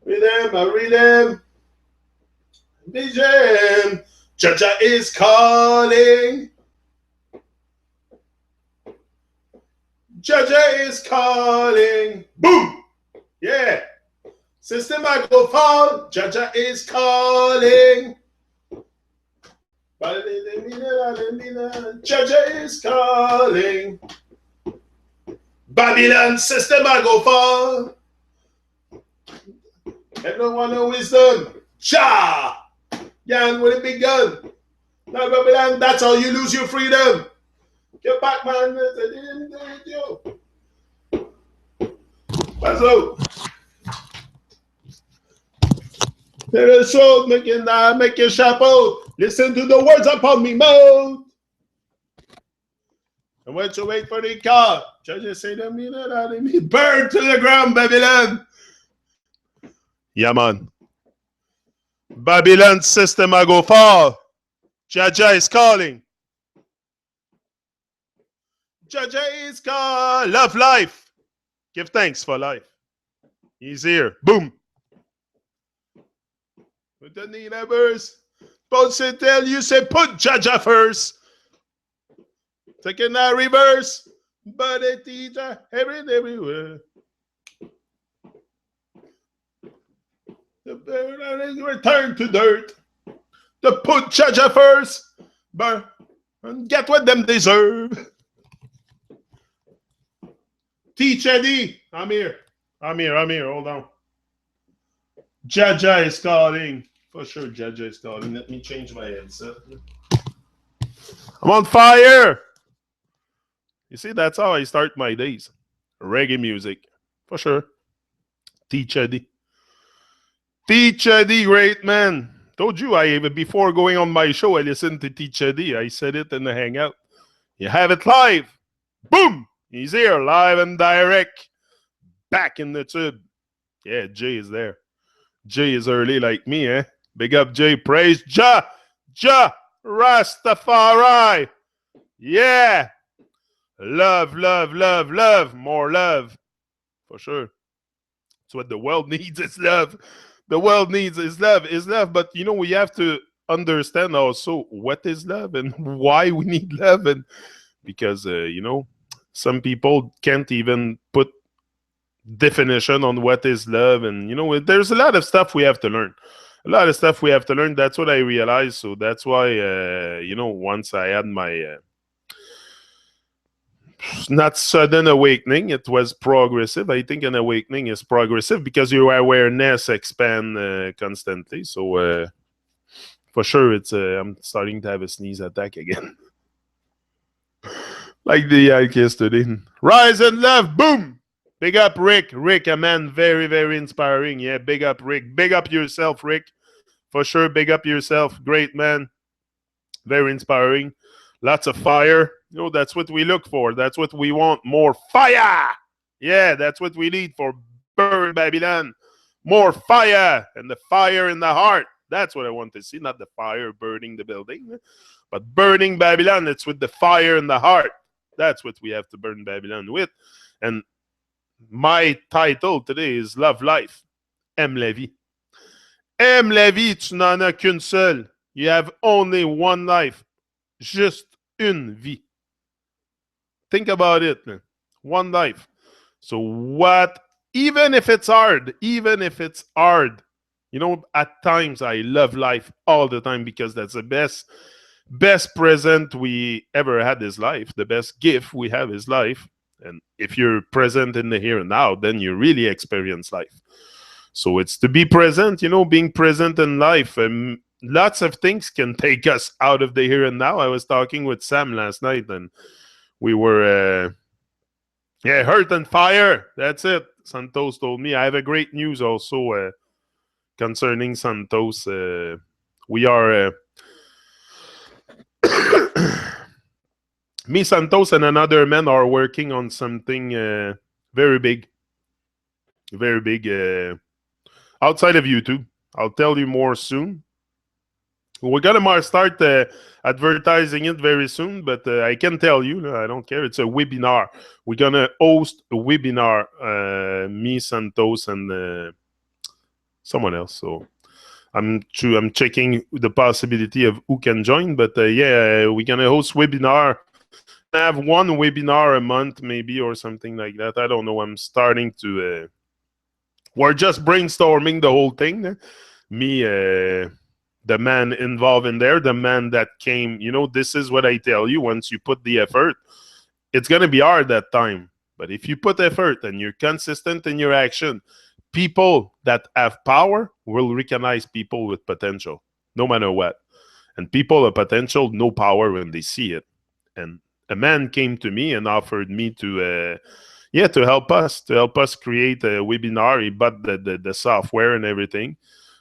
read them. Vision. Jaja is calling. Jaja is calling. Boom. Yeah. System I go fall. Jaja is calling. Jaja is calling. Babylon system I go fall. Everyone know wisdom. Cha! Yan with a big gun. Now Babylon, that's how you lose your freedom. Get back, man. What's up? There is so make your sharp out. Listen to the words upon me mouth. And when you wait for the car, judges say to me that me burn to the ground, Babylon. Yeah, man. Babylon system I go fall. Jaja is calling. Jaja is calling. Love life. Give thanks for life. He's here. Boom. With the neighbors. Both say tell you say put Jaja first. Taking that reverse. But a teacher everywhere. The bird is returned to dirt. To put Jaja first. But and get what them deserve. Teach Eddie. I'm here. Hold on. Jaja is calling. For sure, Jaja is calling. Let me change my headset. I'm on fire. You see, that's how I start my days. Reggae music. For sure. Teach Eddie. Teach Eddie, great man. Told you, before going on my show, I listened to Teach Eddie. I said it in the hangout. You have it live. Boom. He's here, live and direct. Back in the tube. Yeah, Jay is there. Jay is early like me, eh? Big up, Jay. Praise Jah. Jah. Rastafari. Yeah. Love, love, love, love. More love. For sure. That's what the world needs is love. The world needs is love. But, you know, we have to understand also what is love and why we need love. And because, you know, some people can't even put definition on what is love. And, you know, there's a lot of stuff we have to learn. That's what I realized. So that's why, you know, once I had my not sudden awakening, it was progressive. I think an awakening is progressive because your awareness expand constantly. So for sure, it's I'm starting to have a sneeze attack again. Like the yak yesterday. Rise and love, boom! Big up Rick. Rick, a man very, very inspiring. Yeah, big up Rick. Big up yourself, Rick. For sure, big up yourself. Great man. Very inspiring. Lots of fire. You know, that's what we look for. That's what we want. More fire. Yeah, that's what we need for Burn Babylon. More fire. And the fire in the heart. That's what I want to see. Not the fire burning the building, but burning Babylon. It's with the fire in the heart. That's what we have to burn Babylon with. And my title today is Love Life. Aime la vie. Aime la vie, tu n'en as qu'une seule. You have only one life. Juste une vie. Think about it, man. One life. So what, even if it's hard, you know, at times I love life all the time because that's the best present we ever had is life. The best gift we have is life. And if you're present in the here and now, then you really experience life. So it's to be present, you know, being present in life. Lots of things can take us out of the here and now. I was talking with Sam last night and we were, Heart and Fire. That's it. Santos told me. I have a great news also concerning Santos. We are... me, Santos, and another man are working on something very big. Very big. Outside of YouTube. I'll tell you more soon. We're going to start advertising it very soon, but I can tell you, I don't care. It's a webinar. We're going to host a webinar, me, Santos, and someone else. So I'm checking the possibility of who can join, but yeah, we're gonna host webinar. I have one webinar a month, maybe, or something like that. I don't know. I'm starting to. We're just brainstorming the whole thing. Me, the man involved in there, the man that came. You know, this is what I tell you. Once you put the effort, it's gonna be hard that time. But if you put effort and you're consistent in your action, people that have power will recognize people with potential, no matter what. And people of potential know power when they see it. And a man came to me and offered me to, to help us create a webinar. He bought the software and everything.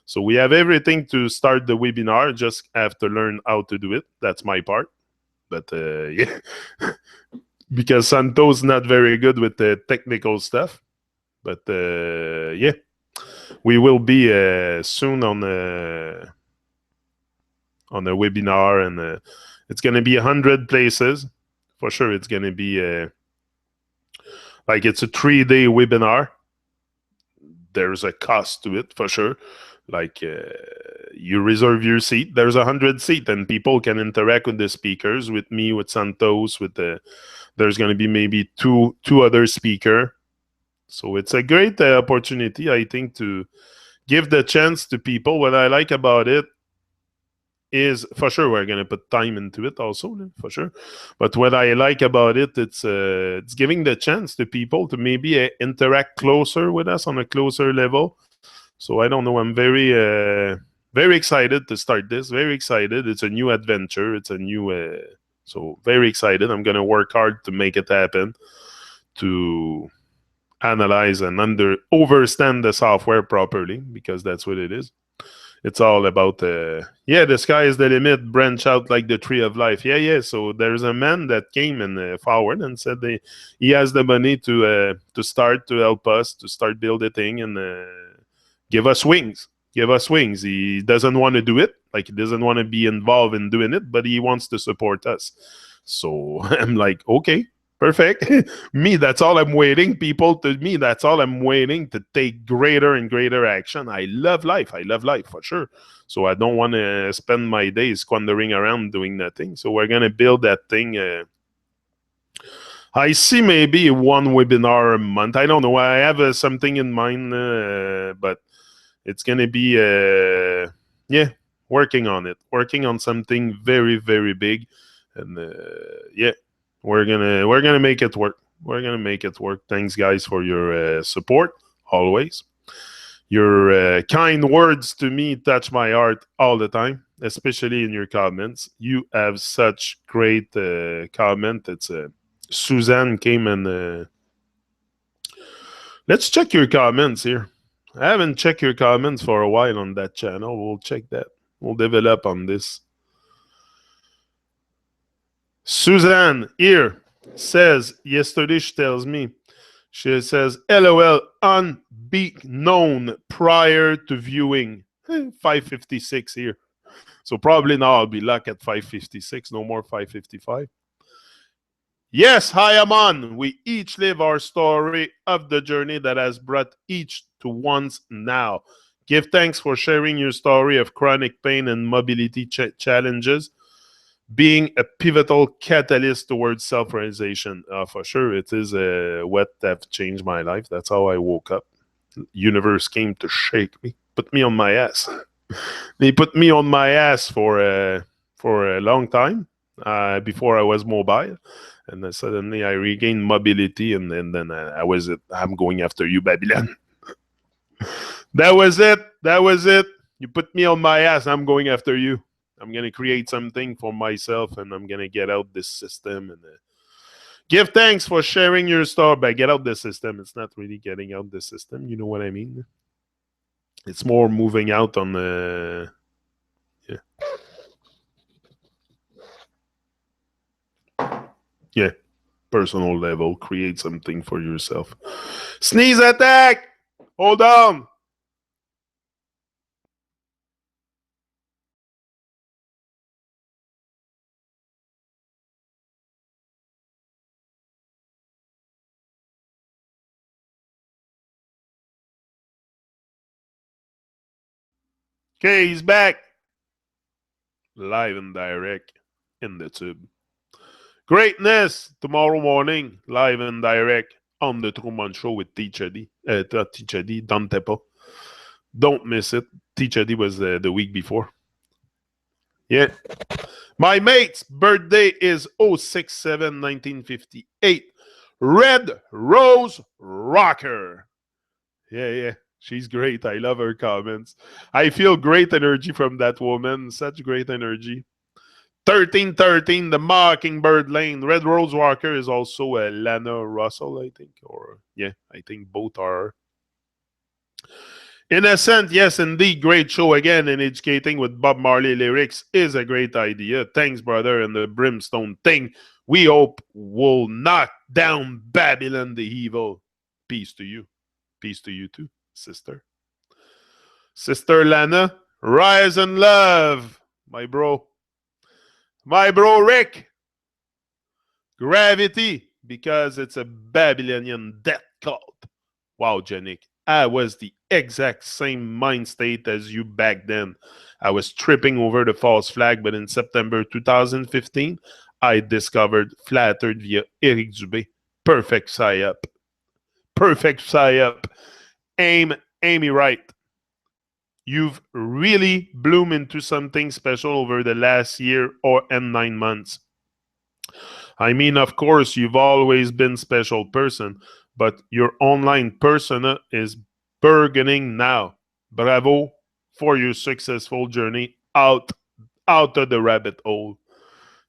So we have everything to start the webinar. Just have to learn how to do it. That's my part. But yeah, because Santo's not very good with the technical stuff. But yeah, we will be soon on a webinar, and it's going to be 100 places for sure. It's going to be like it's a 3-day webinar. There's a cost to it for sure. Like you reserve your seat. There's 100 seats, and people can interact with the speakers, with me, with Santos, with the. There's going to be maybe two other speakers. So it's a great opportunity, I think, to give the chance to people. What I like about it is, for sure, we're going to put time into it also, for sure. But what I like about it, it's giving the chance to people to maybe interact closer with us on a closer level. So I don't know. I'm very excited to start this. Very excited. It's a new adventure. It's a new. So very excited. I'm going to work hard to make it happen. To analyze and understand the software properly, because that's what it is. It's all about the sky is the limit, branch out like the tree of life. So there's a man that came and forward and said he has the money to start, to help us to start build a thing and give us wings. He doesn't want to do it, like he doesn't want to be involved in doing it, but he wants to support us. So I'm like, okay, perfect. That's all I'm waiting. That's all I'm waiting to take greater and greater action. I love life for sure. So I don't want to spend my days squandering around doing nothing. So we're going to build that thing. I see maybe one webinar a month. I don't know. I have something in mind, but it's going to be, working on something very, very big. And we're gonna make it work. Thanks, guys, for your support always. Your kind words to me touch my heart all the time, especially in your comments. You have such great comment. It's Suzanne came and let's check your comments here. I haven't checked your comments for a while on that channel. We'll check that. We'll develop on this. Suzanne here says, yesterday she tells me, she says, LOL, unbeknown prior to viewing. 5:56 here. So probably now I'll be luck at 5:56, no more 5:55. Yes, hi, Aman. We each live our story of the journey that has brought each to one's now. Give thanks for sharing your story of chronic pain and mobility challenges, being a pivotal catalyst towards self-realization. For sure, it is what have changed my life. That's how I woke up. Universe came to shake me, put me on my ass. They put me on my ass for a long time before I was mobile. And then suddenly I regained mobility, and then I'm going after you, Babylon. That was it. You put me on my ass, I'm going after you. I'm going to create something for myself, and I'm going to get out this system. And give thanks for sharing your story. But get out the system. It's not really getting out the system. You know what I mean? It's more moving out on the... personal level. Create something for yourself. Sneeze attack! Hold on! Okay, he's back. Live and direct in the tube. Greatness tomorrow morning, live and direct on the Truman Show with Teacher D. Teacher D, Don Tepo. Don't miss it. Teacher D was the week before. Yeah. My mate's birthday is 067-1958. Red Rose Rocker. Yeah. She's great. I love her comments. I feel great energy from that woman. Such great energy. 1313, the Mockingbird Lane. Red Rose Walker is also Lana Russell, I think. I think both are. Innocent, yes, indeed. Great show again. And educating with Bob Marley lyrics is a great idea. Thanks, brother. And the brimstone thing, we hope will knock down Babylon the evil. Peace to you. Peace to you too, sister. Sister Lana, rise and love, my bro. My bro Rick. Gravity, because it's a Babylonian death cult. Wow, Janik. I was the exact same mind state as you back then. I was tripping over the false flag, but in September 2015, I discovered Flat Earth via Eric Dubé. Perfect psyop. Perfect psyop. Amy right. You've really bloomed into something special over the last year and 9 months. I mean, of course, you've always been special person, but your online persona is burgeoning now. Bravo for your successful journey out of the rabbit hole.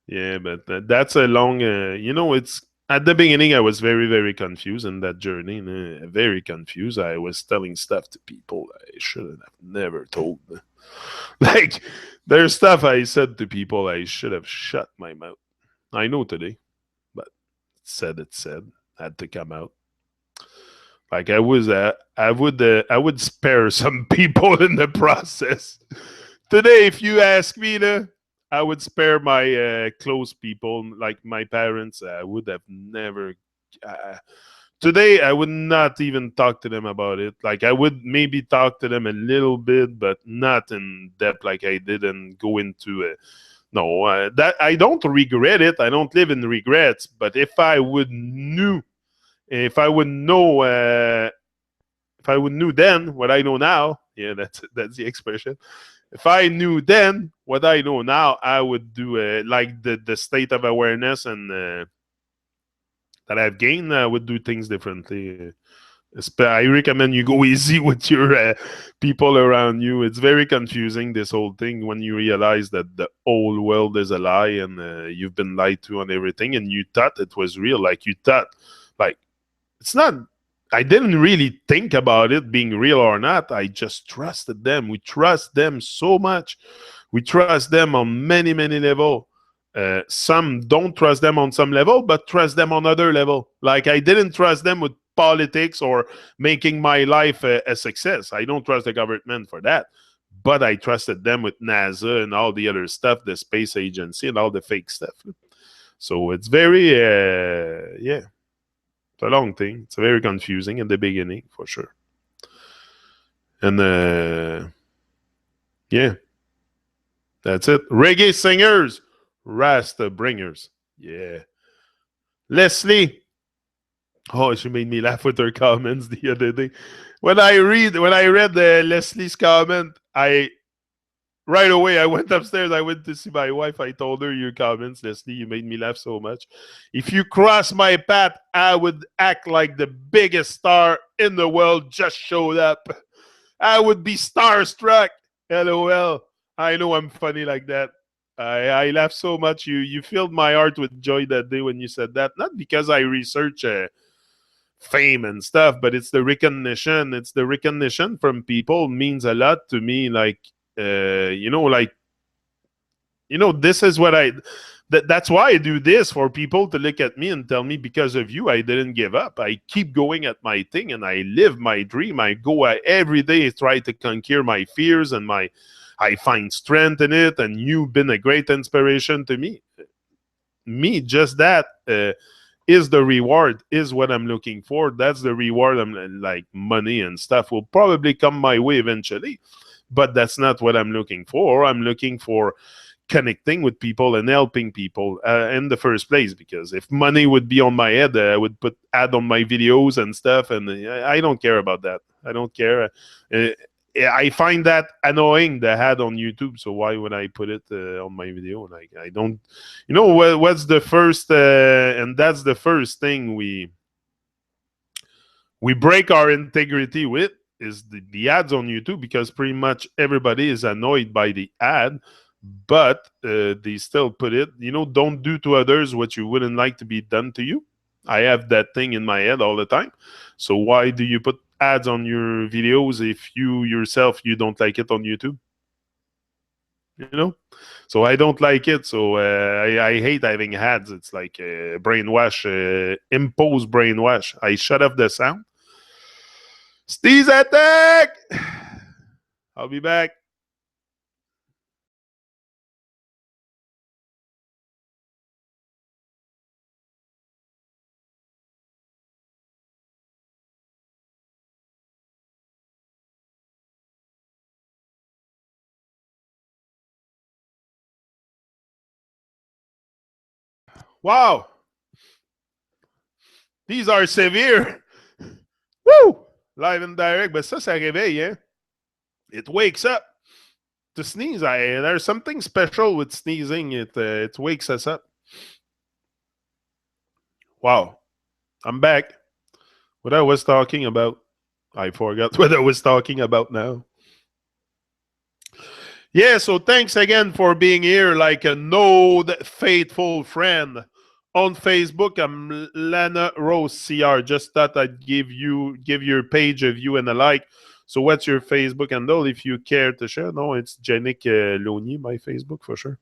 Yeah, but that's a long, it's at the beginning, I was very, very confused in that journey. Very confused. I was telling stuff to people I shouldn't have never told. Like, there's stuff I said to people I should have shut my mouth. I know today, but it said, had to come out. Like I would spare some people in the process. Today, if you ask me, I would spare my close people, like my parents. I would have never. Today, I would not even talk to them about it. Like I would maybe talk to them a little bit, but not in depth like I did and go into no, that I don't regret it. I don't live in regrets. But if I would know then what I know now, yeah, that's the expression. If I knew then what I know now, I would do like the state of awareness and that I've gained. I would do things differently. I recommend you go easy with your people around you. It's very confusing, this whole thing, when you realize that the whole world is a lie and you've been lied to on everything, and you thought it was real. Like you thought, like it's not. I didn't really think about it being real or not. I just trusted them. We trust them so much. We trust them on many, many levels. Some don't trust them on some level, but trust them on other level. Like I didn't trust them with politics or making my life a success. I don't trust the government for that. But I trusted them with NASA and all the other stuff, the space agency and all the fake stuff. So it's very, it's a long thing. It's very confusing in the beginning, for sure. And, that's it. Reggae singers, Rasta bringers. Yeah. Leslie. Oh, she made me laugh with her comments the other day. When I read Leslie's comment, right away I went upstairs. I went to see my wife. I told her your comments, Leslie. You made me laugh so much. If you cross my path, I would act like the biggest star in the world just showed up. I would be starstruck. LOL. I know I'm funny like that. I laugh so much. You filled my heart with joy that day when you said that. Not because I research fame and stuff, but it's the recognition. It's the recognition from people means a lot to me. Like, this is what that's why I do this, for people to look at me and tell me, because of you, I didn't give up. I keep going at my thing and I live my dream. I go every day, try to conquer my fears and I find strength in it. And you've been a great inspiration to me. Just that is the reward, is what I'm looking for. That's the reward. I'm like, money and stuff will probably come my way eventually. But that's not what I'm looking for. I'm looking for connecting with people and helping people in the first place, because if money would be on my head, I would put ad on my videos and stuff, and I don't care about that. I don't care. I find that annoying, the ad on YouTube, so why would I put it on my video? Like, I don't, what's the first and that's the first thing we break our integrity with, is the ads on YouTube, because pretty much everybody is annoyed by the ad, but they still put it, don't do to others what you wouldn't like to be done to you. I have that thing in my head all the time. So why do you put ads on your videos if you yourself, you don't like it on YouTube? So I don't like it. So I hate having ads. It's like brainwash, imposed brainwash. I shut off the sound. Sneeze attack! I'll be back. Wow. These are severe. Woo! Live and direct. But ça réveille, hein? It wakes up. To sneeze, there's something special with sneezing. It wakes us up. Wow. I'm back. What I was talking about. I forgot what I was talking about now. Yeah, so thanks again for being here, like a node faithful friend. On Facebook, I'm Lana Rose CR. Just thought I'd give your page a view and a like. So what's your Facebook handle if you care to share? No, it's Jenik Loni, my Facebook for sure.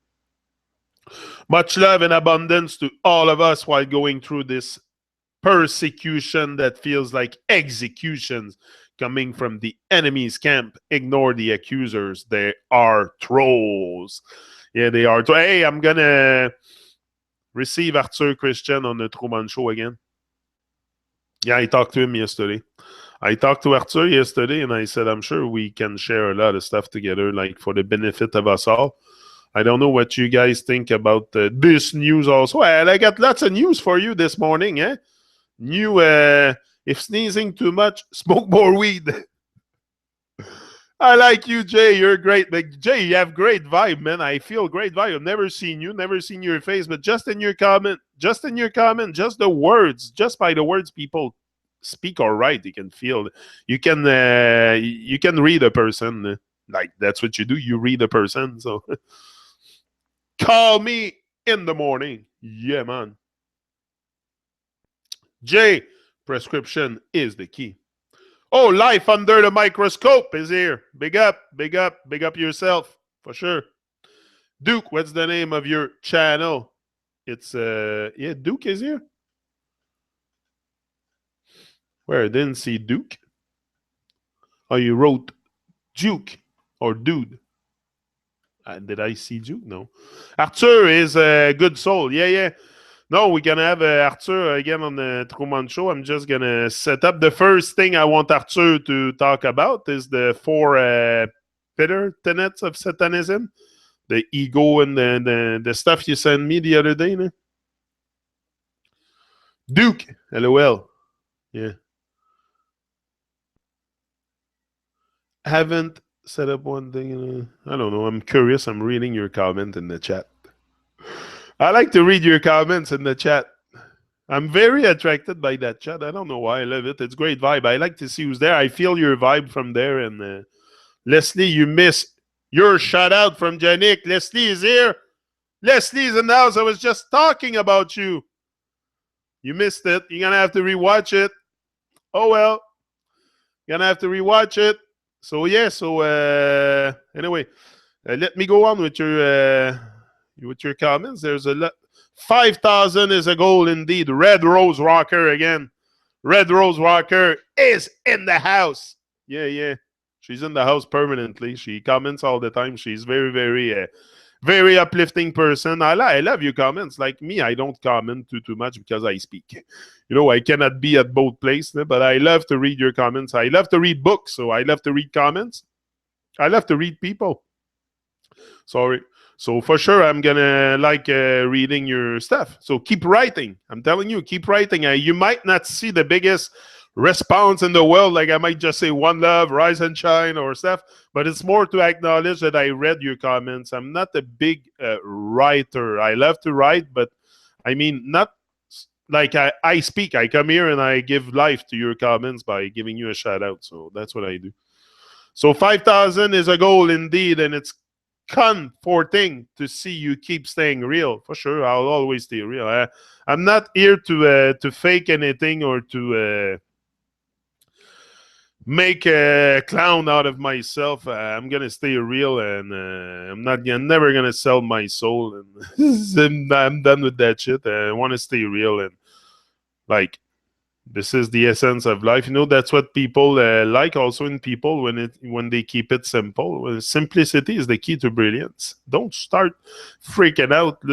Much love and abundance to all of us while going through this persecution that feels like executions coming from the enemy's camp. Ignore the accusers. They are trolls. Yeah, they are. Hey, I'm going to receive Arthur Christian on the Truman Show again. Yeah, I talked to him yesterday. I talked to Arthur yesterday, and I said, I'm sure we can share a lot of stuff together, like for the benefit of us all. I don't know what you guys think about this news also. And I got lots of news for you this morning. New, if sneezing too much, smoke more weed. I like you, Jay. You're great. But Jay, you have great vibe, man. I feel great vibe. I've never seen you, never seen your face, but just in your comment, just the words, just by the words people speak or write, you can feel, you can read a person. Like, that's what you do. You read a person. So call me in the morning. Yeah, man. Jay, prescription is the key. Oh, life under the microscope is here. Big up yourself, for sure. Duke, what's the name of your channel? It's, yeah, Duke is here. Where? I didn't see Duke. Oh, you wrote Duke or Dude. Did I see Duke? No. Arthur is a good soul. Yeah. No, we're going to have Arthur again on the Truman Show. I'm just going to set up. The first thing I want Arthur to talk about is the 4 pillar tenets of Satanism. The ego and the stuff you sent me the other day. No? Duke, LOL. Yeah. Haven't set up one thing. I don't know. I'm curious. I'm reading your comment in the chat. I like to read your comments in the chat. I'm very attracted by that chat. I don't know why. I love it. It's great vibe. I like to see who's there. I feel your vibe from there. And Leslie, you miss your shout out from Janik. Leslie is here. Leslie's in the house. I was just talking about you. You missed it. You're going to have to rewatch it. Oh, well. You're going to have to rewatch it. So, yeah. So, anyway, let me go on with your comments. There's a lot. 5,000 is a goal indeed. Red Rose Rocker again. Red Rose Rocker is in the house. Yeah. She's in the house permanently. She comments all the time. She's very, very, very uplifting person. I love your comments. Like me, I don't comment too much because I speak. I cannot be at both places, but I love to read your comments. I love to read books, so I love to read comments. I love to read people. Sorry. So for sure, I'm gonna like reading your stuff. So keep writing. I'm telling you, keep writing. You might not see the biggest response in the world. Like I might just say one love, rise and shine, or stuff. But it's more to acknowledge that I read your comments. I'm not a big writer. I love to write, but I mean not like I speak. I come here and I give life to your comments by giving you a shout out. So that's what I do. So 5,000 is a goal indeed, and it's comforting to see you keep staying real. For sure, I'll always stay real. I'm not here to fake anything or to make a clown out of myself. I'm gonna stay real, and I'm never gonna sell my soul. And I'm done with that shit. I want to stay real, and like this is the essence of life. You know, that's what people like also in people when they keep it simple. Well, simplicity is the key to brilliance. Don't start freaking out,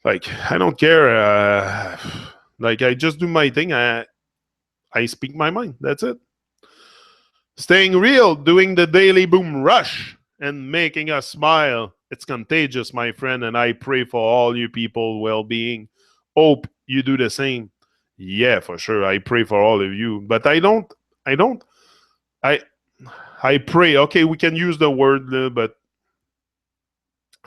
like I don't care. Like I just do my thing. I speak my mind. That's it. Staying real, doing the daily boom rush, and making us smile. It's contagious, my friend, and I pray for all you people well-being. Hope you do the same. Yeah, for sure. I pray for all of you, but I pray. Okay, we can use the word, but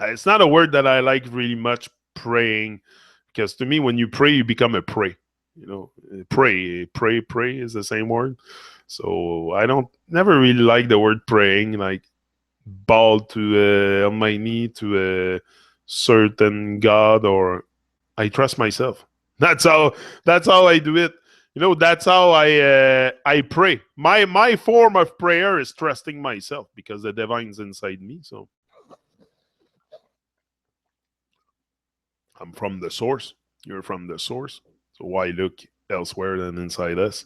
it's not a word that I like really much, praying, because to me, when you pray, you become a prey. You know, pray is the same word. So I don't never really like the word praying, like bow to on my knee to a certain God, or I trust myself. That's how I do it. You know, that's how I pray. My form of prayer is trusting myself because the divine's inside me. So I'm from the source. You're from the source. So why look elsewhere than inside us?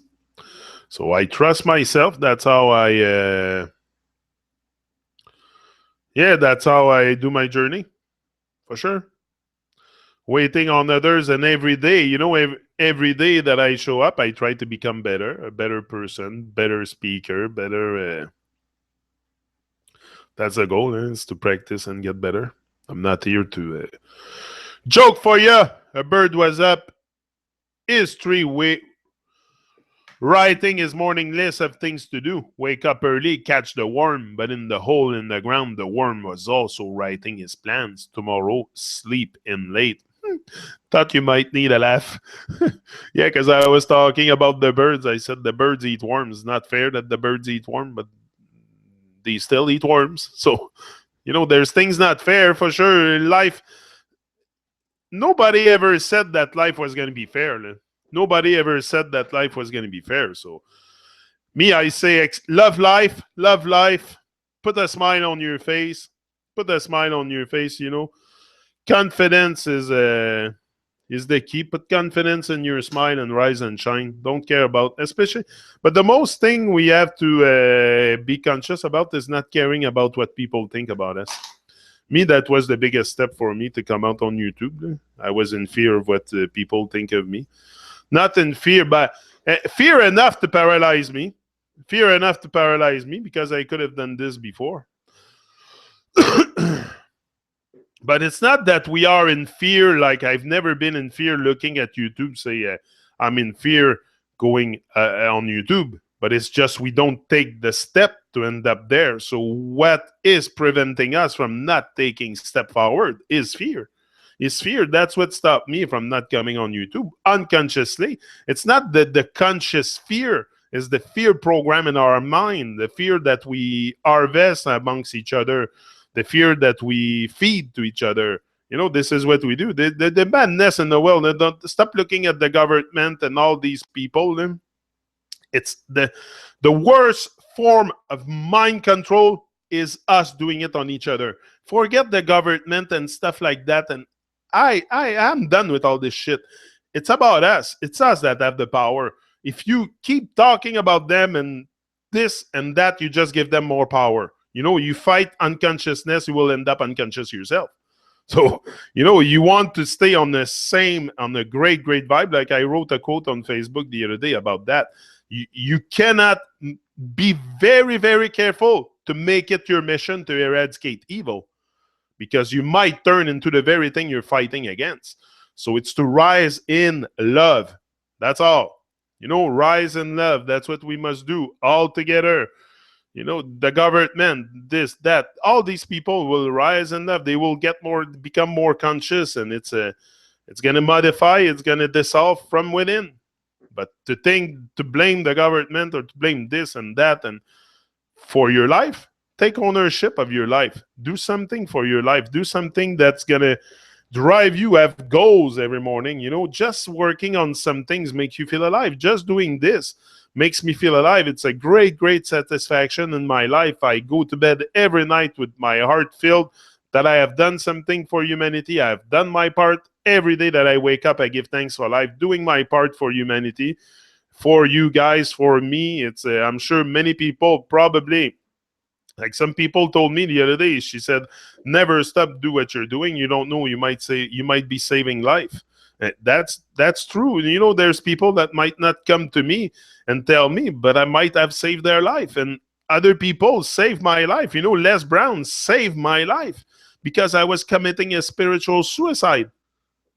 So I trust myself. That's how that's how I do my journey. For sure. Waiting on others, and every day, you know, every day that I show up, I try to become better, a better person, better speaker, better. That's the goal, is to practice and get better. I'm not here to joke for you. A bird was up. History writing his morning list of things to do. Wake up early, catch the worm, but in the hole in the ground, the worm was also writing his plans. Tomorrow, sleep in late. Thought you might need a laugh. Yeah, because I was talking about the birds. I said the birds eat worms. Not fair that the birds eat worms, but they still eat worms. So, you know, there's things not fair for sure. Life, nobody ever said that life was going to be fair. Nobody ever said that life was going to be fair. So, me, I say, love life, put a smile on your face, you know. Confidence is the key. Put confidence in your smile and rise and shine. Don't care about, especially, but the most thing we have to be conscious about is not caring about what people think about us. Me, that was the biggest step for me to come out on YouTube. I was in fear of what people think of me. Not in fear, but fear enough to paralyze me. Fear enough to paralyze me because I could have done this before. But it's not that we are in fear. Like I've never been in fear looking at YouTube, say I'm in fear going on YouTube. But it's just we don't take the step to end up there. So what is preventing us from not taking step forward is fear. Is fear. That's what stopped me from not coming on YouTube unconsciously. It's not the conscious fear. It's the fear program in our mind, the fear that we harvest amongst each other, the fear that we feed to each other. You know, this is what we do. The madness in the world. Don't stop looking at the government and all these people. It's the worst form of mind control is us doing it on each other. Forget the government and stuff like that. And I am done with all this shit. It's about us. It's us that have the power. If you keep talking about them and this and that, you just give them more power. You know, you fight unconsciousness, you will end up unconscious yourself. So, you know, you want to stay on the great vibe. Like I wrote a quote on Facebook the other day about that. You cannot be very, very careful to make it your mission to eradicate evil, because you might turn into the very thing you're fighting against. So it's to rise in love. That's all. Rise in love. That's what we must do all together. The government, this, that, all these people will rise in love. They will become more conscious, and it's going to modify, it's going to dissolve from within. But to blame the government or to blame this and that and for your life, take ownership of your life. Do something for your life. Do something that's going to drive you, have goals every morning. Just working on some things makes you feel alive. Just doing this makes me feel alive. It's a great, great satisfaction in my life. I go to bed every night with my heart filled that I have done something for humanity. I have done my part. Every day that I wake up, I give thanks for life, doing my part for humanity, for you guys, for me. I'm sure many people probably, like some people told me the other day, she said, never stop, do what you're doing. You don't know, you might be saving life. That's true. There's people that might not come to me and tell me, but I might have saved their life. And other people saved my life. Les Brown saved my life because I was committing a spiritual suicide.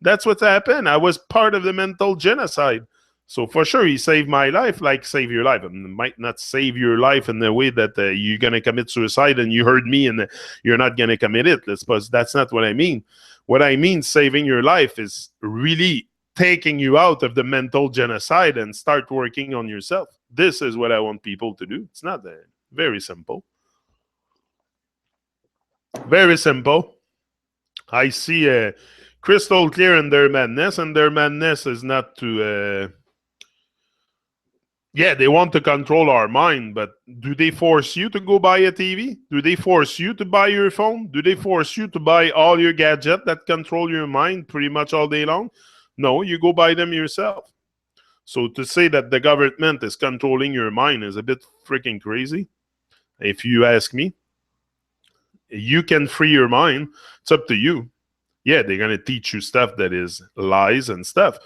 That's what happened. I was part of the mental genocide. So for sure, he saved my life, like save your life. It might not save your life in the way that you're going to commit suicide and you heard me and you're not going to commit it. That's not what I mean. What I mean, saving your life, is really taking you out of the mental genocide and start working on yourself. This is what I want people to do. It's not very simple. Very simple. I see crystal clear in their madness, and their madness is not to... they want to control our mind, but do they force you to go buy a TV? Do they force you to buy your phone? Do they force you to buy all your gadgets that control your mind pretty much all day long? No, you go buy them yourself. So to say that the government is controlling your mind is a bit freaking crazy, if you ask me. You can free your mind. It's up to you. Yeah, they're going to teach you stuff that is lies and stuff.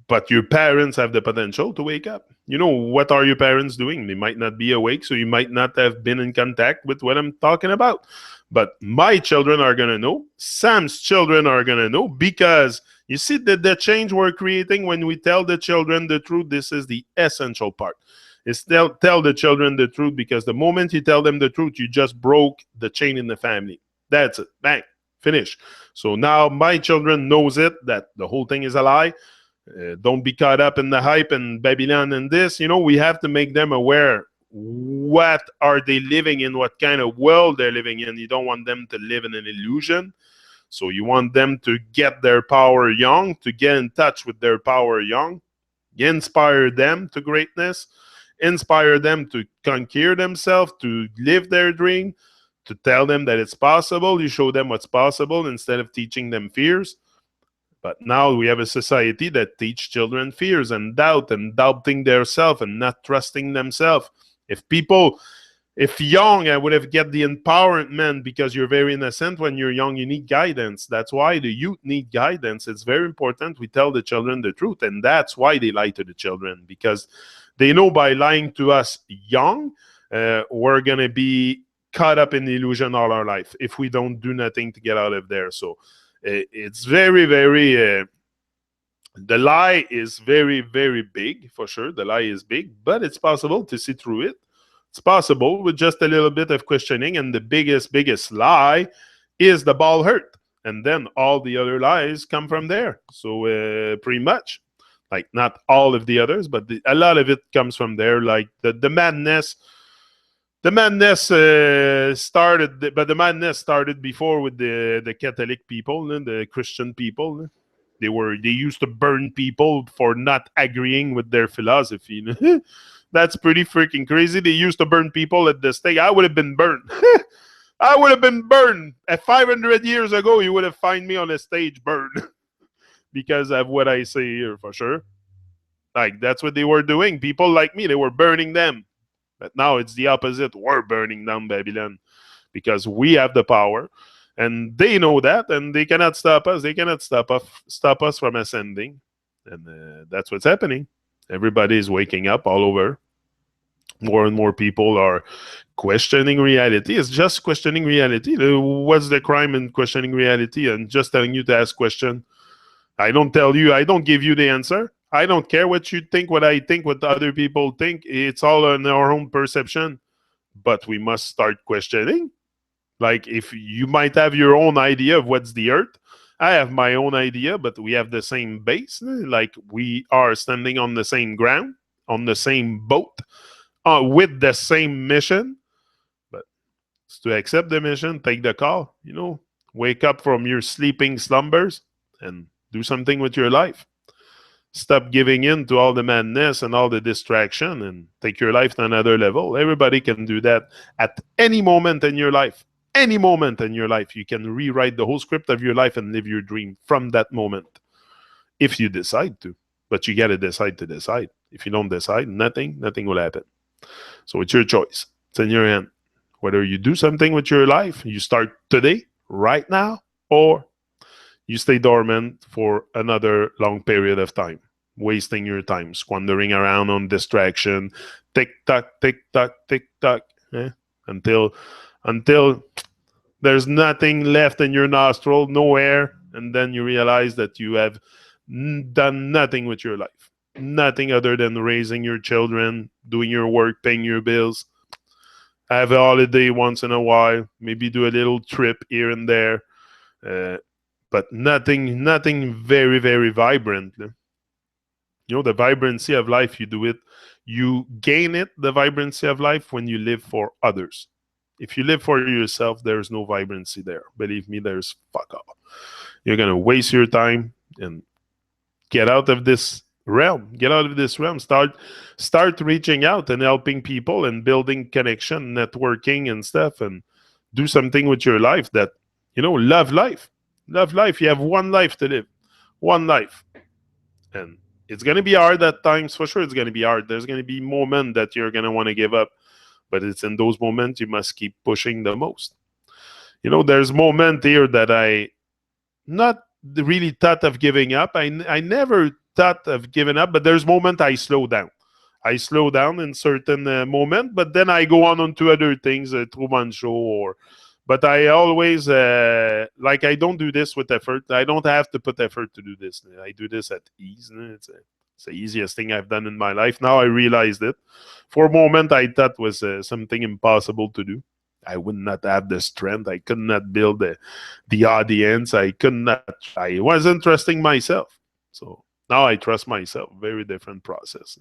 But your parents have the potential to wake up. What are your parents doing? They might not be awake, so you might not have been in contact with what I'm talking about. But my children are going to know. Sam's children are going to know, because you see the change we're creating when we tell the children the truth. This is the essential part. Is tell the children the truth, because the moment you tell them the truth, you just broke the chain in the family. That's it. Bang. Finish. So now my children knows it, that the whole thing is a lie. Don't be caught up in the hype and Babylon and this. We have to make them aware. What are they living in? What kind of world they're living in? You don't want them to live in an illusion. So you want them to get their power young, to get in touch with their power young. Inspire them to greatness. Inspire them to conquer themselves, to live their dream, to tell them that it's possible. You show them what's possible instead of teaching them fears. But now we have a society that teaches children fears and doubt, and doubting themselves and not trusting themselves. If young, I would have get the empowerment, because you're very innocent when you're young. You need guidance. That's why the youth need guidance. It's very important we tell the children the truth, and that's why they lie to the children, because they know by lying to us young, we're going to be caught up in the illusion all our life if we don't do nothing to get out of there. So it's very, very... the lie is very, very big, for sure. The lie is big, but it's possible to see through it. It's possible with just a little bit of questioning, and the biggest lie is the ball hurt. And then all the other lies come from there. So pretty much, like not all of the others, but a lot of it comes from there. Like the madness. The madness started, but the madness started before with the Catholic people, the Christian people. They used to burn people for not agreeing with their philosophy. That's pretty freaking crazy. They used to burn people at the stake. I would have been burned. I would have been burned. At 500 years ago, you would have found me on a stage burned because of what I say here, for sure. Like, that's what they were doing. People like me, they were burning them. But now it's the opposite. We're burning down Babylon because we have the power. And they know that, and they cannot stop us. They cannot stop us from ascending. And that's what's happening. Everybody is waking up all over. More and more people are questioning reality. It's just questioning reality. What's the crime in questioning reality and just telling you to ask question? I don't tell you, I don't give you the answer. I don't care what you think, what I think, what other people think. It's all in our own perception. But we must start questioning. Like, if you might have your own idea of what's the earth, I have my own idea, but we have the same base. Like, we are standing on the same ground, on the same boat, with the same mission. But to accept the mission, take the call, wake up from your sleeping slumbers and do something with your life. Stop giving in to all the madness and all the distraction and take your life to another level. Everybody can do that at any moment in your life. Any moment in your life, you can rewrite the whole script of your life and live your dream from that moment, if you decide to. But you got to decide to decide. If you don't decide, nothing will happen. So it's your choice. It's in your hand. Whether you do something with your life, you start today, right now, or you stay dormant for another long period of time, wasting your time, squandering around on distraction, tick-tock, tick-tock, tick-tock, until there's nothing left in your nostril, no air, and then you realize that you have done nothing with your life. Nothing other than raising your children, doing your work, paying your bills, have a holiday once in a while, maybe do a little trip here and there, but nothing very, very vibrant. The vibrancy of life, you gain it, the vibrancy of life, when you live for others. If you live for yourself, there's no vibrancy there. Believe me, there's fuck all. You're going to waste your time and get out of this realm. Get out of this realm. Start reaching out and helping people and building connection, networking and stuff, and do something with your life that, love life. Love life. You have one life to live. One life. And it's going to be hard at times. For sure, it's going to be hard. There's going to be moments that you're going to want to give up. But it's in those moments you must keep pushing the most. There's moments here that I not really thought of giving up. I never thought of giving up, but there's moments I slow down. I slow down in certain moments, but then I go on to other things, Truman Show, but I always, I don't do this with effort. I don't have to put effort to do this. I do this at ease. It's the easiest thing I've done in my life. Now I realized it. For a moment, I thought it was something impossible to do. I would not have the strength. I could not build the audience. I wasn't trusting myself. So now I trust myself. Very different process.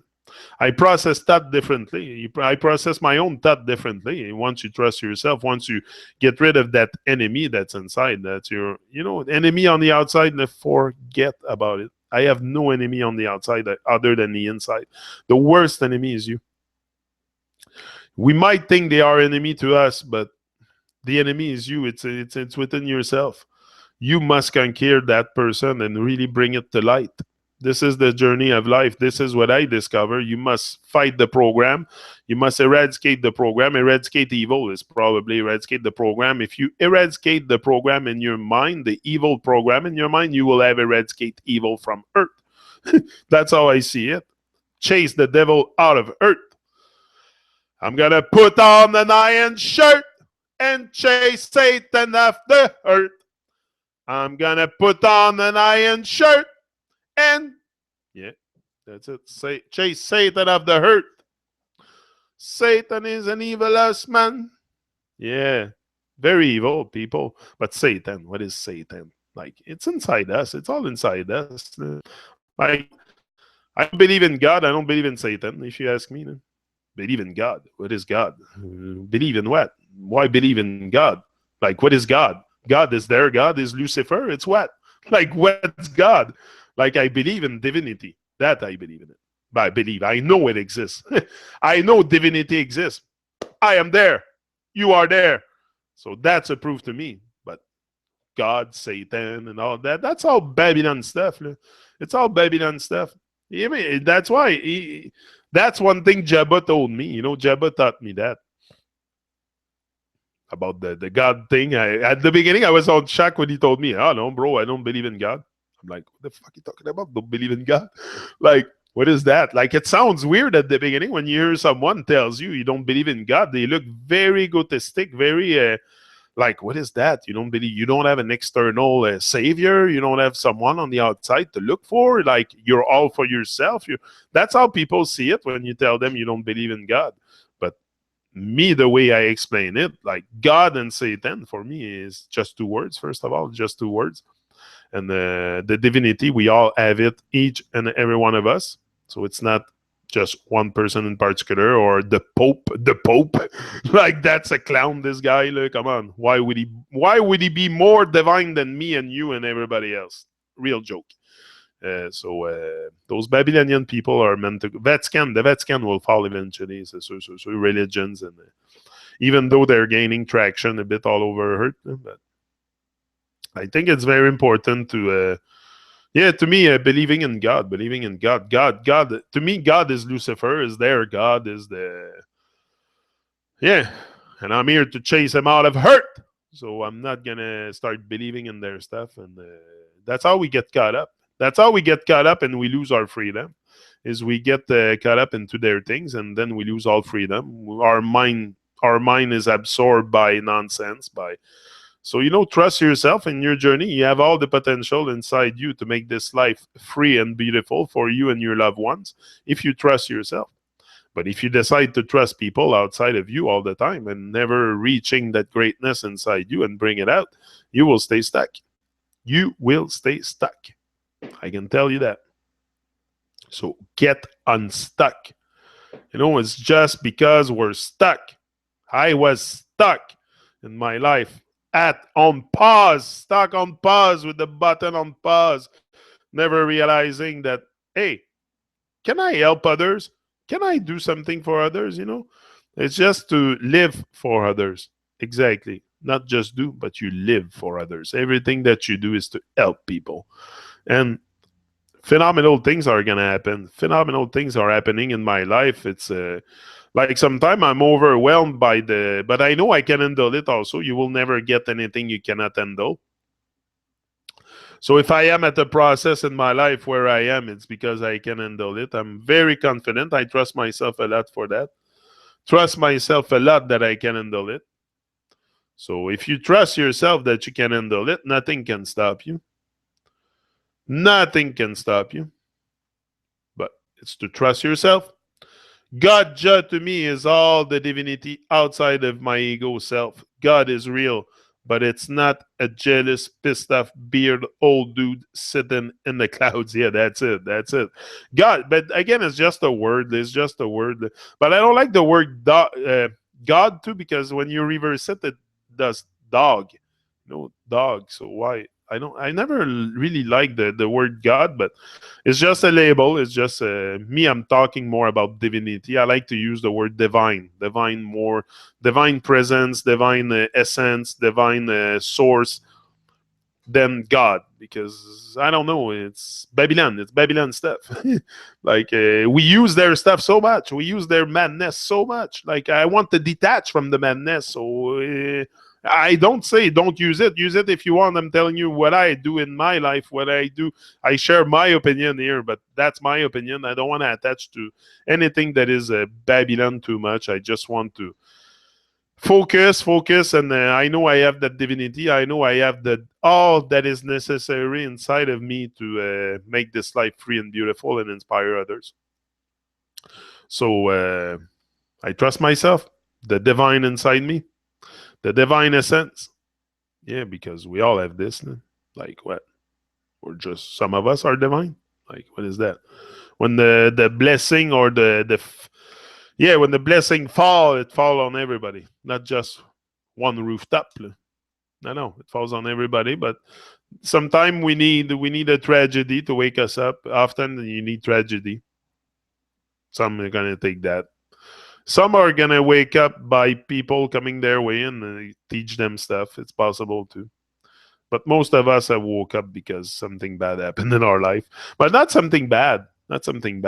I process thought differently. I process my own thought differently. Once you trust yourself, once you get rid of that enemy that's inside, that's your, enemy on the outside, forget about it. I have no enemy on the outside other than the inside. The worst enemy is you. We might think they are enemy to us, but the enemy is you. It's within yourself. You must conquer that person and really bring it to light. This is the journey of life. This is what I discover. You must fight the program. You must eradicate the program. Eradicate evil is probably eradicate the program. If you eradicate the program in your mind, the evil program in your mind, you will have eradicate evil from earth. That's how I see it. Chase the devil out of earth. I'm going to put on an iron shirt and chase Satan off the earth. I'm going to put on an iron shirt and, that's it. Chase Satan off the earth. Satan is an evilous man. Yeah, very evil, people. But Satan, what is Satan? It's inside us. It's all inside us. I don't believe in God. I don't believe in Satan, if you ask me. Believe in God. What is God? Believe in what? Why believe in God? What is God? God is there. God is Lucifer. It's what? What's God? I believe in divinity. That I believe in it. But I know it exists. I know divinity exists. I am there. You are there. So that's a proof to me. But God, Satan, and all that, that's all Babylon stuff. It's all Babylon stuff. That's why. That's one thing Jabba told me. Jabba taught me that. About the God thing. At the beginning, I was on shock when he told me, oh, no, bro, I don't believe in God. I'm like, what the fuck are you talking about? Don't believe in God? What is that? Like, it sounds weird at the beginning when you hear someone tells you don't believe in God. They look very egotistic, very like, what is that? You don't believe, you don't have an external savior. You don't have someone on the outside to look for. Like, you're all for yourself. That's how people see it when you tell them you don't believe in God. But me, the way I explain it, like God and Satan, for me, is just two words. First of all, just two words. And the divinity, we all have it, each and every one of us. So it's not just one person in particular, or the Pope. Like, that's a clown, this guy. Look, come on. Why would he be more divine than me and you and everybody else? Real joke. So those Babylonian people are meant to. The Vatican will fall eventually. So religions, and even though they're gaining traction a bit all over Earth, but I think it's very important to, to me, believing in God. God. To me, God is Lucifer, is there. God is and I'm here to chase him out of Earth. So I'm not gonna start believing in their stuff, and that's how we get caught up. That's how we get caught up, and we lose our freedom. Is we get caught up into their things, and then we lose all freedom. Our mind is absorbed by nonsense. So, trust yourself in your journey. You have all the potential inside you to make this life free and beautiful for you and your loved ones if you trust yourself. But if you decide to trust people outside of you all the time and never reaching that greatness inside you and bring it out, you will stay stuck. You will stay stuck. I can tell you that. So get unstuck. It's just because we're stuck. I was stuck in my life. Stuck on pause with the button on pause, never realizing that, hey, can I help others? Can I do something for others? It's just to live for others. Exactly. Not just do, but you live for others. Everything that you do is to help people. And phenomenal things are going to happen. Phenomenal things are happening in my life. It's like sometimes I'm overwhelmed but I know I can handle it also. You will never get anything you cannot handle. So if I am at a process in my life where I am, it's because I can handle it. I'm very confident. I trust myself a lot for that. Trust myself a lot that I can handle it. So if you trust yourself that you can handle it, nothing can stop you. Nothing can stop you. But it's to trust yourself. God, to me, is all the divinity outside of my ego self. God is real, but it's not a jealous, pissed off, beard old dude sitting in the clouds. Yeah, that's it. God, but again, it's just a word. It's just a word. But I don't like the word God too, because when you reverse it, it does dog. Dog. So why? I never really liked the word God, but it's just a label. It's just me. I'm talking more about divinity. I like to use the word divine more, divine presence, divine essence, divine source than God, because I don't know. It's Babylon stuff. Like we use their stuff so much. We use their madness so much. Like I want to detach from the madness. So I don't say don't use it. Use it if you want. I'm telling you what I do in my life, what I do. I share my opinion here, but that's my opinion. I don't want to attach to anything that is Babylon too much. I just want to focus, and I know I have that divinity. I know I have all that is necessary inside of me to make this life free and beautiful and inspire others. So I trust myself, the divine inside me. The divine essence. Yeah, because we all have this. Like what? Or just some of us are divine. Like what is that? When the blessing or when the blessing it fall on everybody, not just one rooftop. No, it falls on everybody. But sometimes we need a tragedy to wake us up. Often you need tragedy. Some are gonna take that. Some are going to wake up by people coming their way and teach them stuff. It's possible too. But most of us have woke up because something bad happened in our life. But not something bad. Something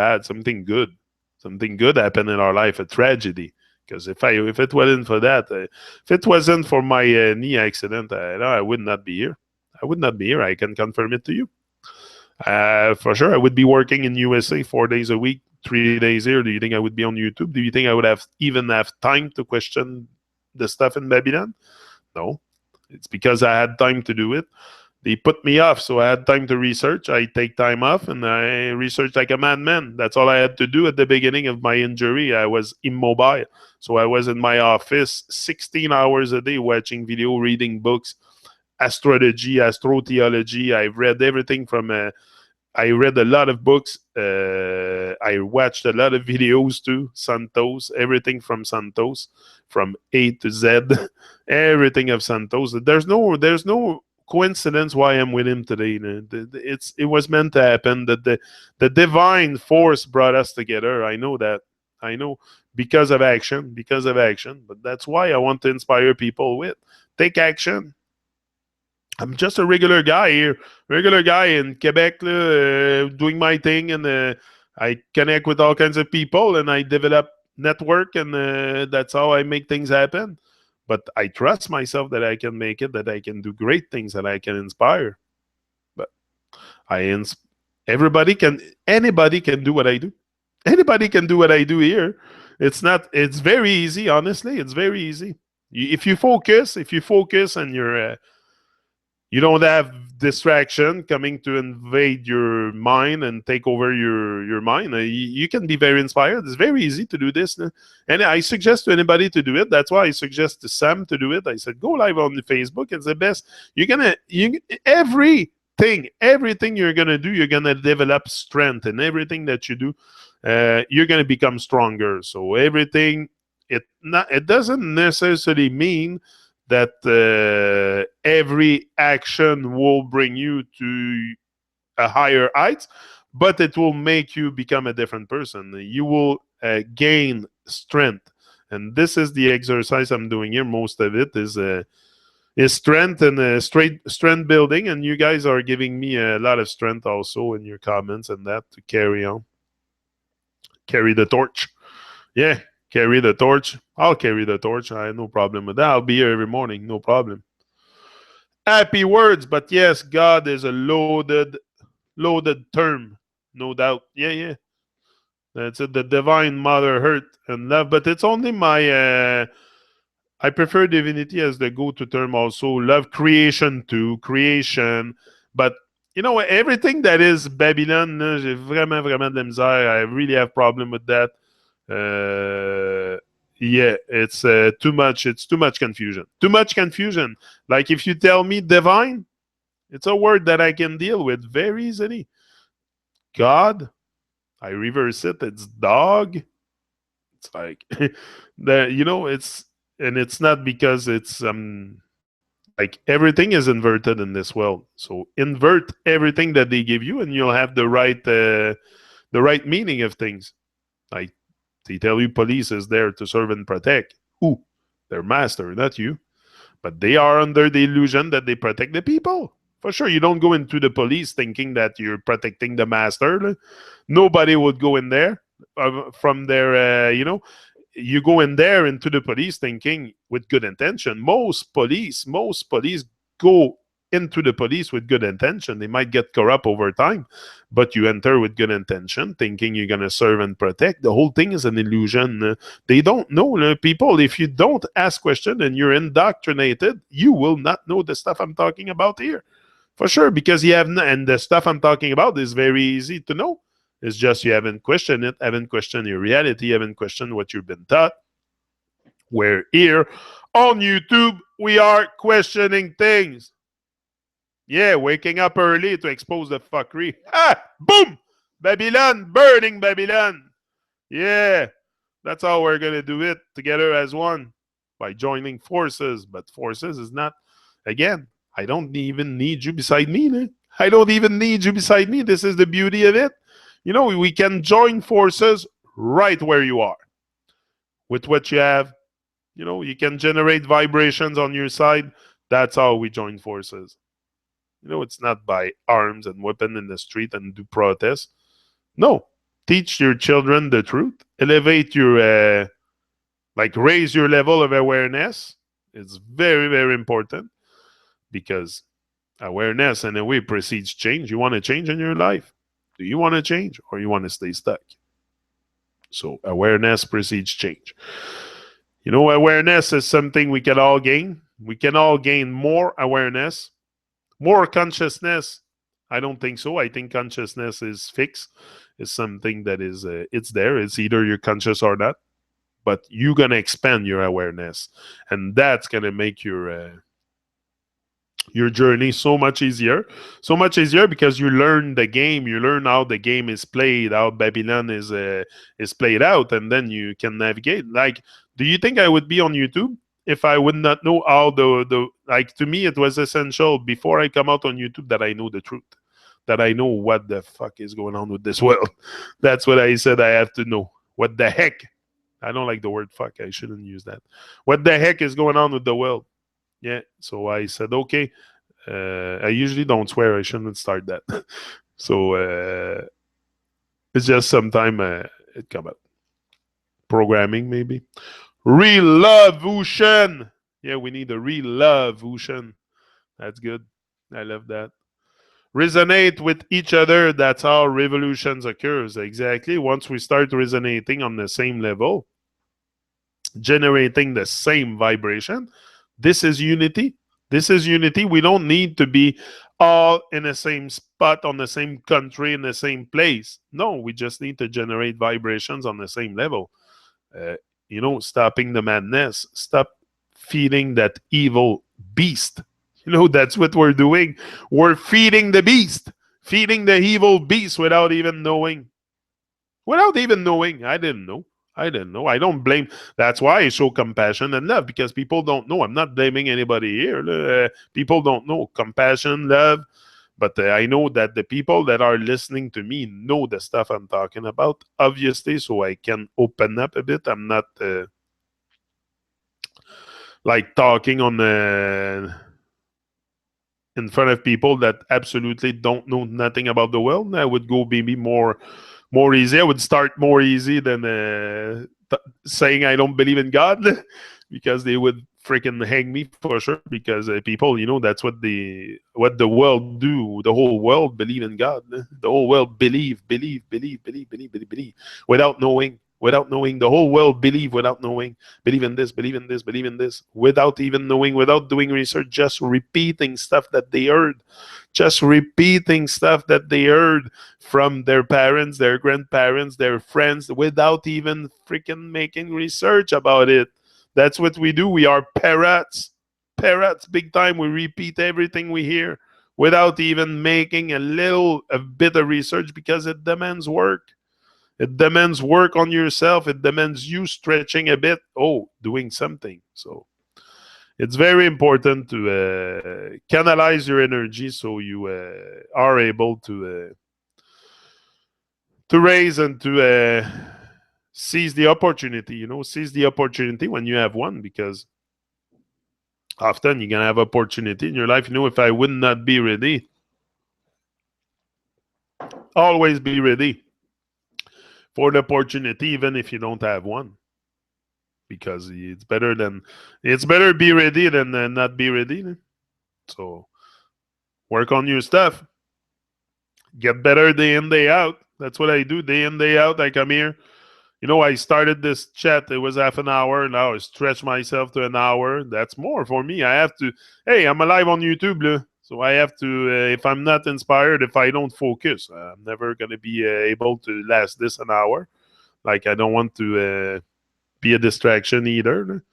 good. Something good happened in our life, a tragedy. Because if it wasn't for that, if it wasn't for my knee accident, I would not be here. I would not be here. I can confirm it to you. For sure, I would be working in USA 4 days a week, 3 days here. Do you think I would be on YouTube? Do you think I would even have time to question the stuff in Babylon? No. It's because I had time to do it. They put me off, so I had time to research. I take time off and I research like a madman. That's all I had to do at the beginning of my injury. I was immobile. So I was in my office 16 hours a day watching video, reading books, astrology, astrotheology. I've read everything from I read a lot of books. I watched a lot of videos too. Santos, everything from Santos, from A to Z, everything of Santos. There's no coincidence why I'm with him today. It was meant to happen. That the divine force brought us together. I know that. I know because of action. But that's why I want to inspire people with take action. I'm just a regular guy here, regular guy in Quebec, doing my thing, and I connect with all kinds of people, and I develop network, and that's how I make things happen. But I trust myself that I can make it, that I can do great things, that I can inspire. But anybody can do what I do. Anybody can do what I do here. It's very easy, honestly. It's very easy. If you focus, and you don't have distraction coming to invade your mind and take over your mind. You can be very inspired. It's very easy to do this. And I suggest to anybody to do it. That's why I suggest to Sam to do it. I said, go live on the Facebook. It's the best. Everything you're going to do, you're going to develop strength. And everything that you do, you're going to become stronger. So everything, it doesn't necessarily mean that every action will bring you to a higher height, but it will make you become a different person. You will gain strength. And this is the exercise I'm doing here. Most of it is strength and strength building. And you guys are giving me a lot of strength also in your comments and that to carry on. Carry the torch. Yeah. Carry the torch. I'll carry the torch. I have no problem with that. I'll be here every morning. No problem. Happy words, but yes, God is a loaded term. No doubt. Yeah. That's it. The divine mother hurt and love. But it's only my I prefer divinity as the go-to term also. Love creation too. Creation. But everything that is Babylon, j'ai vraiment de la misère. I really have problem with that. Yeah, it's too much. It's too much confusion. Too much confusion. Like if you tell me divine, it's a word that I can deal with very easily. God, I reverse it. It's dog. It's like it's not because it's like everything is inverted in this world. So invert everything that they give you, and you'll have the right meaning of things. Like they tell you police is there to serve and protect. Who? Their master, not you. But they are under the illusion that they protect the people. For sure, you don't go into the police thinking that you're protecting the master. Nobody would go in there from their, you go in there into the police thinking with good intention. Most police go into the police with good intention. They might get corrupt over time, but you enter with good intention, thinking you're going to serve and protect. The whole thing is an illusion. They don't know. People, if you don't ask questions and you're indoctrinated, you will not know the stuff I'm talking about here. For sure, because and the stuff I'm talking about is very easy to know. It's just you haven't questioned it, haven't questioned your reality, haven't questioned what you've been taught. Where here on YouTube, we are questioning things. Yeah, waking up early to expose the fuckery. Boom! Babylon, burning Babylon. Yeah, that's how we're going to do it together as one by joining forces. But forces is not, again, I don't even need you beside me. Man. I don't even need you beside me. This is the beauty of it. We can join forces right where you are. With what you have, you can generate vibrations on your side. That's how we join forces. It's not by arms and weapons in the street and do protests. No. Teach your children the truth. Elevate your, raise your level of awareness. It's very, very important because Awareness, and away precedes change. You want to change in your life? Do you want to change, or you want to stay stuck? So awareness precedes change. You know, awareness is something we can all gain. We can all gain more awareness, more consciousness. I don't think so. I think consciousness is fixed. It's something that is, it's there. It's either you're conscious or not. But you're gonna expand your awareness, and that's gonna make your journey so much easier because you learn the game, you learn how the game is played, how Babylon is played out, and then you can navigate. Like, do you think I would be on YouTube if I would not know how the like, to me it was essential before I come out on YouTube that I know the truth, that I know what the fuck is going on with this world. That's what I said. I have to know what the heck. I don't like the word fuck. I shouldn't use that. What the heck is going on with the world? Yeah. So I said, okay. I usually don't swear. I shouldn't start that. So it's just sometime it come up. Programming, maybe. Revolution. Yeah, we need a revolution. That's good. I love that. Resonate with each other. That's how revolutions occurs. Exactly. Once we start resonating on the same level, generating the same vibration, this is unity. This is unity. We don't need to be all in the same spot, on the same country, in the same place. No, we just need to generate vibrations on the same level. Uh, stopping the madness. Stop feeding that evil beast. That's what we're doing. We're feeding the beast, feeding the evil beast without even knowing. Without even knowing. I didn't know. I don't blame. That's why I show compassion and love, because people don't know. I'm not blaming anybody here. People don't know compassion, love. But I know that the people that are listening to me know the stuff I'm talking about, obviously, so I can open up a bit. I'm not like talking on in front of people that absolutely don't know nothing about the world. I would go maybe more easy. I would start more easy than saying I don't believe in God, because they would freaking hang me for sure. Because people, that's what the world do. The whole world believe in God. The whole world believe, without knowing. Without knowing, the whole world believe without knowing. Believe in this, believe in this, believe in this, without even knowing, without doing research, just repeating stuff that they heard. Just repeating stuff that they heard from their parents, their grandparents, their friends, without even freaking making research about it. That's what we do. We are parrots. Parrots, big time. We repeat everything we hear without even making a bit of research, because it demands work. It demands work on yourself. It demands you stretching a bit. Oh, doing something. So it's very important to canalize your energy, so you are able to raise and to seize the opportunity. Seize the opportunity when you have one, because often you're going to have opportunity in your life. If I would not be ready, always be ready for the opportunity, even if you don't have one. Because it's better be ready than not be ready. So work on your stuff. Get better day in, day out. That's what I do day in, day out. I come here. I started this chat. It was half an hour. Now I stretch myself to an hour. That's more for me. I have to. Hey, I'm alive on YouTube. So I have to, if I'm not inspired, if I don't focus, I'm never going to be able to last this an hour. Like, I don't want to be a distraction either.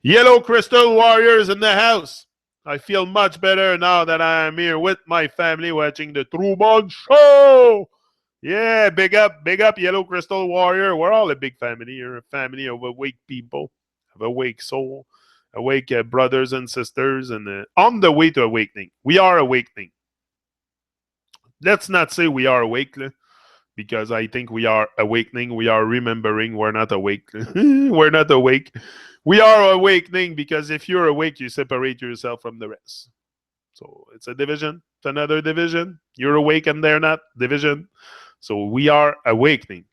Yellow Crystal Warriors in the house. I feel much better now that I am here with my family watching the Truman Show. Yeah, big up, Yellow Crystal Warrior. We're all a big family. You're a family of awake people, of awake soul, awake brothers and sisters, and on the way to awakening. We are awakening. Let's not say we are awake, because I think we are awakening. We are remembering. We're not awake. We're not awake. We are awakening, because if you're awake, you separate yourself from the rest. So it's a division. It's another division. You're awake and they're not. Division. So we are awakening.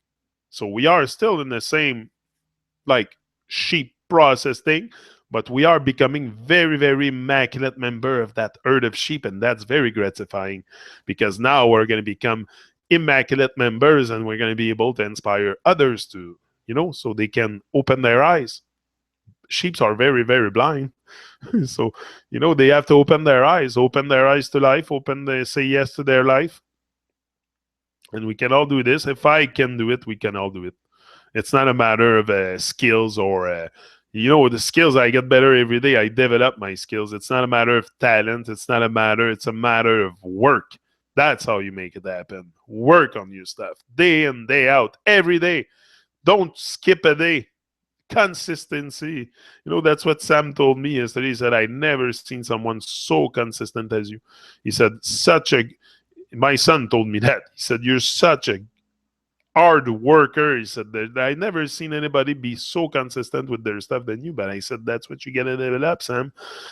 So we are still in the same, like, sheep process thing, But we are becoming very, very immaculate member of that herd of sheep, and that's very gratifying because now we're going to become immaculate members and we're going to be able to inspire others to, so they can open their eyes. Sheep are very, very blind. So, they have to open their eyes to life, say yes to their life. And we can all do this. If I can do it, we can all do it. It's not a matter of skills or, the skills. I get better every day. I develop my skills. It's not a matter of talent. It's a matter of work. That's how you make it happen. Work on your stuff day in, day out, every day. Don't skip a day. Consistency. That's what Sam told me yesterday. He said, I never seen someone so consistent as you. He said, my son told me that. He said, you're such a hard worker. He said that I never seen anybody be so consistent with their stuff than you. But I said, that's what you got to develop, Sam.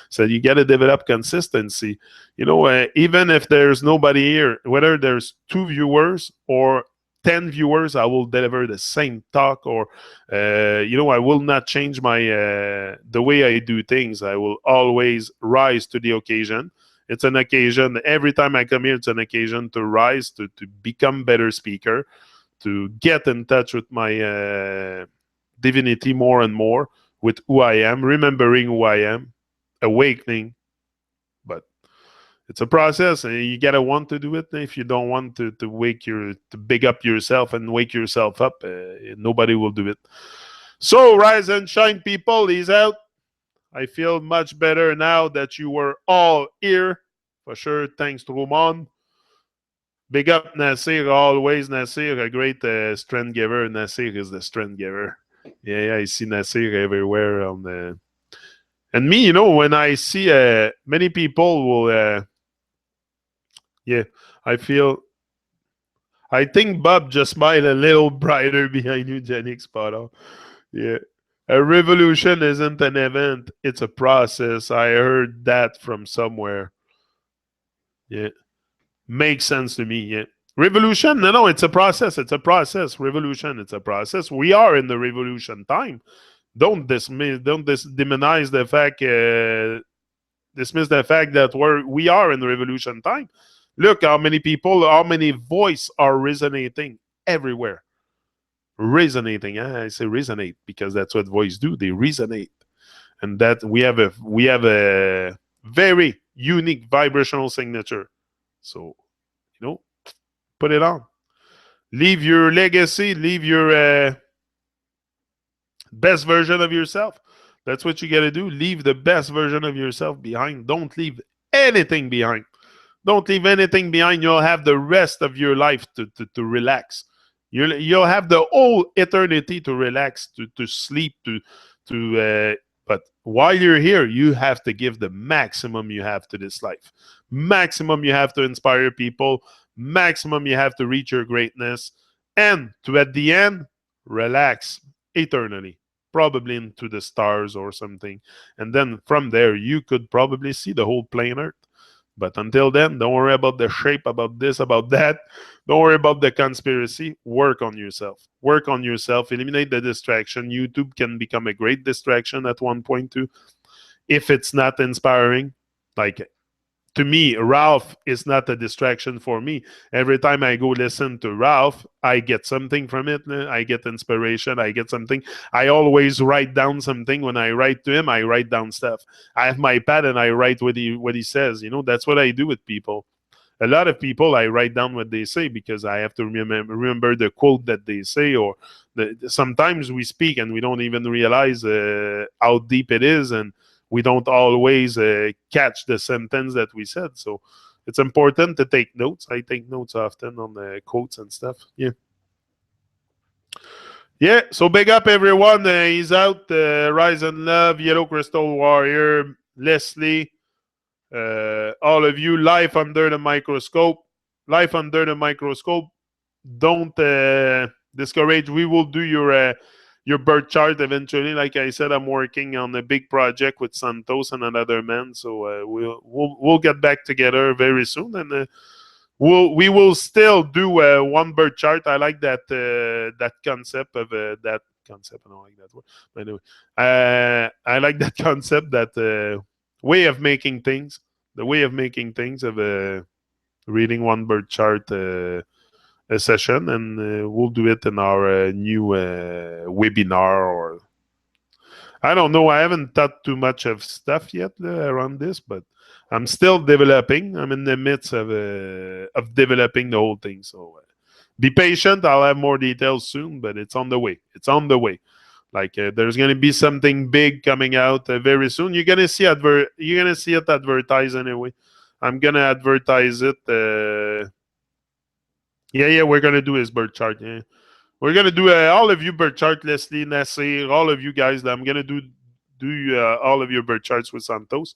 So you got to develop consistency. Even if there's nobody here, whether there's 2 viewers or 10 viewers, I will deliver the same talk, or I will not change my the way I do things. I will always rise to the occasion. It's an occasion. Every time I come here, it's an occasion to rise, to become better speaker, to get in touch with my divinity more and more, with who I am, remembering who I am, awakening. But it's a process, and you gotta want to do it. If you don't want to big up yourself and wake yourself up, nobody will do it. So rise and shine, people. He's out. I feel much better now that you were all here. For sure, thanks to Roman. Big up Nasir, always Nasir, a great strength giver. Nasir is the strength giver. Yeah, I see Nasir everywhere on the. And me, when I see many people will, I think Bob just smiled a little brighter behind you, Jenny Spotto. Yeah. A revolution isn't an event, it's a process. I heard that from somewhere. Yeah. Makes sense to me, yeah. Revolution? No, it's a process. It's a process. Revolution, it's a process. We are in the revolution time. Don't demonize the fact, dismiss the fact that we are in the revolution time. Look how many people, how many voices are resonating everywhere. Resonating. I say resonate because that's what voice do. They resonate. And that we have a very unique vibrational signature. So, put it on. Leave your legacy. Leave your best version of yourself. That's what you got to do. Leave the best version of yourself behind. Don't leave anything behind. Don't leave anything behind. You'll have the rest of your life to relax. You'll have the whole eternity to relax, to sleep, but while you're here, you have to give the maximum you have to this life. Maximum you have to inspire people. Maximum you have to reach your greatness. And at the end, relax eternally. Probably into the stars or something. And then from there, you could probably see the whole planet Earth. But until then, don't worry about the shape, about this, about that. Don't worry about the conspiracy. Work on yourself. Work on yourself. Eliminate the distraction. YouTube can become a great distraction at one point too. If it's not inspiring, like to me, Ralph is not a distraction for me. Every time I go listen to Ralph, I get something from it. I get inspiration. I get something. I always write down something. When I write to him, I write down stuff. I have my pad and I write what he says. That's what I do with people. A lot of people, I write down what they say because I have to remember the quote that they say. Or sometimes we speak and we don't even realize how deep it is, and we don't always catch the sentence that we said. So it's important to take notes. I take notes often on the quotes and stuff. Yeah. Yeah. So big up everyone. He's out. Rise and Love, Yellow Crystal Warrior, Leslie, all of you. Life under the microscope. Life under the microscope. Don't discourage. We will do your birth chart eventually. Like I said, I'm working on a big project with Santos and another man, so we'll get back together very soon, and we will still do one birth chart. I like that concept of that concept. I don't like that word. But anyway, I like that concept, that way of making things, the way of making things of reading one bird chart a session, and we'll do it in our new webinar, or I don't know. I haven't thought too much of stuff yet around this, but I'm still developing. I'm in the midst of developing the whole thing. So be patient. I'll have more details soon, but it's on the way. It's on the way. Like there's gonna be something big coming out very soon. You're gonna see You're gonna see it advertised anyway. I'm gonna advertise it. Yeah. We're gonna do his bird chart. Yeah. We're gonna do all of you bird chart, Leslie, Nasser, all of you guys. I'm gonna do all of your bird charts with Santos,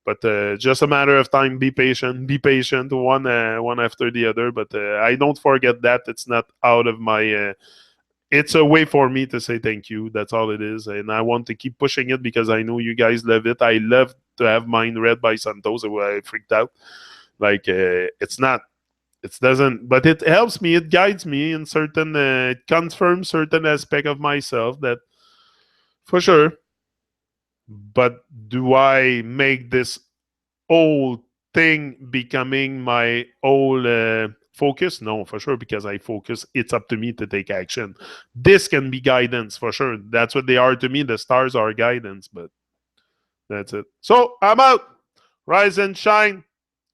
but just a matter of time. Be patient. Be patient. One after the other. But I don't forget that it's not out of my. It's a way for me to say thank you. That's all it is, and I want to keep pushing it because I know you guys love it. I love to have mine read by Santos. So I freaked out. Like it's not. It doesn't, but it helps me. It guides me in certain. It confirms certain aspect of myself that, for sure. But do I make this whole thing becoming my whole focus? No, for sure, because I focus. It's up to me to take action. This can be guidance for sure. That's what they are to me. The stars are guidance, but that's it. So I'm out. Rise and shine.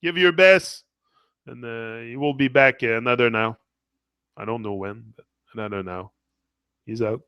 Give your best. And he will be back another now. I don't know when, but another now. He's out.